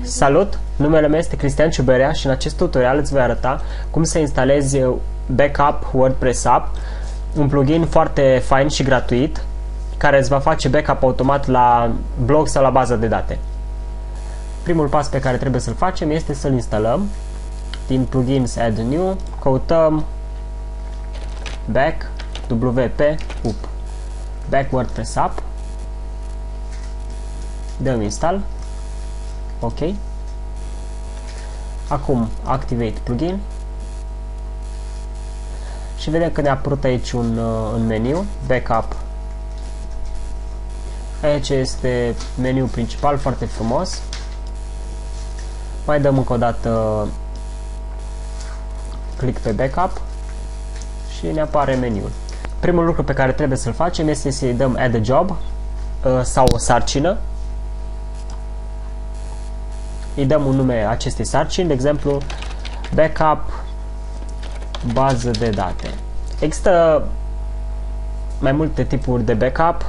Salut! Numele meu este Cristian Ciuberea și în acest tutorial îți voi arăta cum să instalezi Backup WordPress App, un plugin foarte fain și gratuit care îți va face backup automat la blog sau la bază de date. Primul pas pe care trebuie să-l facem este să-l instalăm. Din plugins Add New, căutăm Back WordPress App, dăm install. Ok. Acum Activate Plugin și vedem că ne-a apărut aici un meniu Backup. Aici este meniul principal, foarte frumos. Mai dăm încă o dată click pe Backup și ne apare meniul. Primul lucru pe care trebuie să-l facem este să-i dăm Add a Job sau o sarcină. Îi dăm un nume acestei sarcini, de exemplu Backup bază de date. Există mai multe tipuri de backup.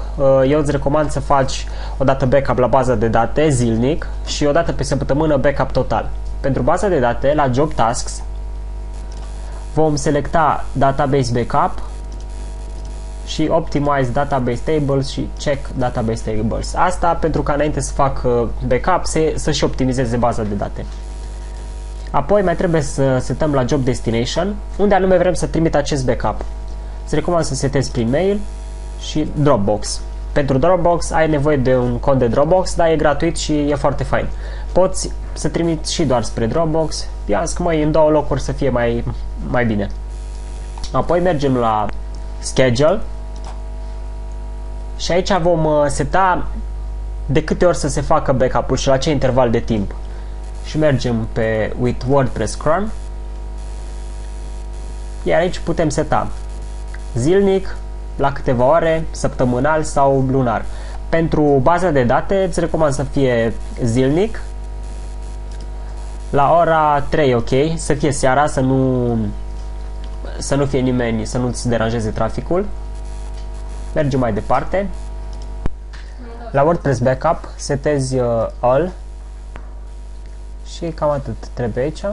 Eu îți recomand să faci odată backup la baza de date zilnic și odată pe săptămână backup total. Pentru baza de date, la Job Tasks, vom selecta Database Backup și Optimize Database Tables și Check Database Tables. Asta pentru că înainte să fac backup să-și optimizeze baza de date. Apoi mai trebuie să setăm la Job Destination, unde anume vrem să trimit acest backup. Îți recomand să setezi prin mail și Dropbox. Pentru Dropbox ai nevoie de un cont de Dropbox, dar e gratuit și e foarte fain. Poți să trimiți și doar spre Dropbox, în două locuri să fie mai bine. Apoi mergem la Schedule și aici vom seta de câte ori să se facă backup-ul și la ce interval de timp. Și mergem pe With WordPress Cron, iar aici putem seta zilnic, la câteva ore, săptămânal sau lunar. Pentru baza de date îți recomand să fie zilnic, la ora 3, ok, să fie seara, să nu fie nimeni, să nu-ți deranjeze traficul. Mergem mai departe. La WordPress Backup setezi All și cam atât trebuie aici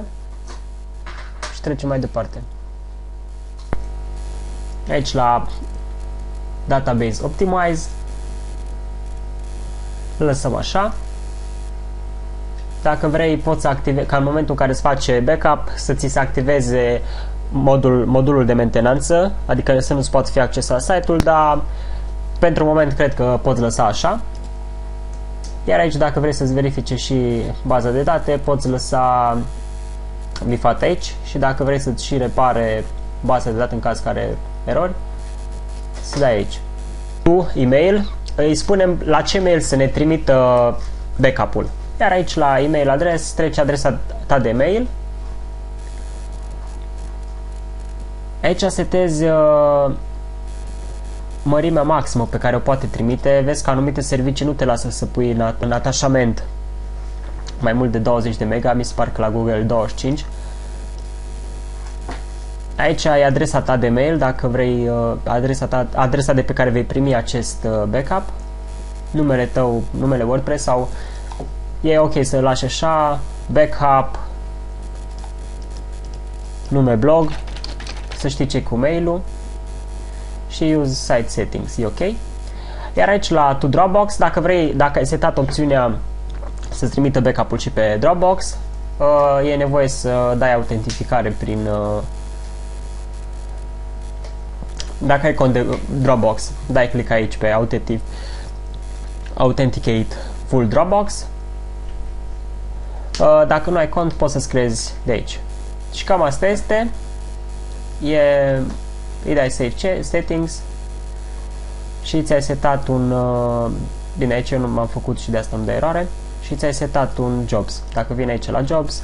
și trecem mai departe. Aici la Database Optimize îl lăsăm așa. Dacă vrei poți să activezi, ca în momentul în care îți face backup, să ți se activeze modulul de mentenanță, adică să nu-ți poate fi accesat site-ul, dar pentru moment cred că poți lăsa așa. Iar aici, dacă vrei să-ți verifice și baza de date, poți lăsa bifat aici și dacă vrei să-ți și repare baza de date în caz că are erori, să dai aici. Cu e-mail îi spunem la ce mail să ne trimită backup-ul. Iar aici la email address trece adresa ta de mail. Aici setezi mărimea maximă pe care o poate trimite. Vezi că anumite servicii nu te lasă să pui în atașament mai mult de 20 de mega, mi se pare că la Google 25. Aici ai adresa ta de mail, dacă vrei adresa de pe care vei primi acest backup, numele tău, numele WordPress sau e ok să lași așa, backup, nume blog, să știi ce cu mail-ul și use site settings, e ok. Iar aici la To Dropbox, dacă ai setat opțiunea să-ți trimită backup-ul și pe Dropbox, e nevoie să dai autentificare prin dacă ai cont de Dropbox, dai click aici pe Authenticate Full Dropbox. Dacă nu ai cont, poți să-ți creezi de aici. Și cam asta este. Îi dai Save Settings și ți-ai setat un bine, aici eu nu m-am făcut și de asta îmi dă eroare și ți-ai setat un Jobs. Dacă vin aici la Jobs,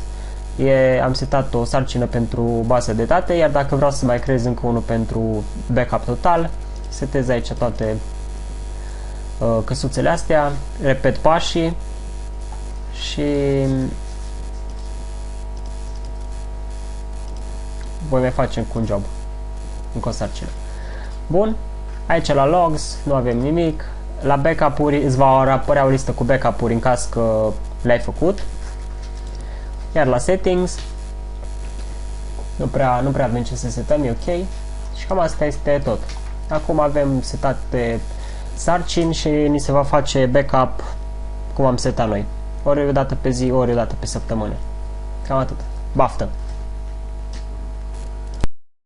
am setat o sarcină pentru bază de date, iar dacă vreau să mai creez încă unul pentru backup total, setez aici toate căsuțele astea, repet pașii și voi mai face încă un job, încă o sarcină. Bun, aici la logs nu avem nimic. La backup-uri îți va apărea o listă cu backup-uri în caz că le-ai făcut. Iar la settings nu prea avem ce să setăm, e ok. Și cam asta este tot. Acum avem setate sarcini și ni se va face backup cum am setat noi. Ori o dată pe zi, ori o dată pe săptămână. Cam atât. Baftă!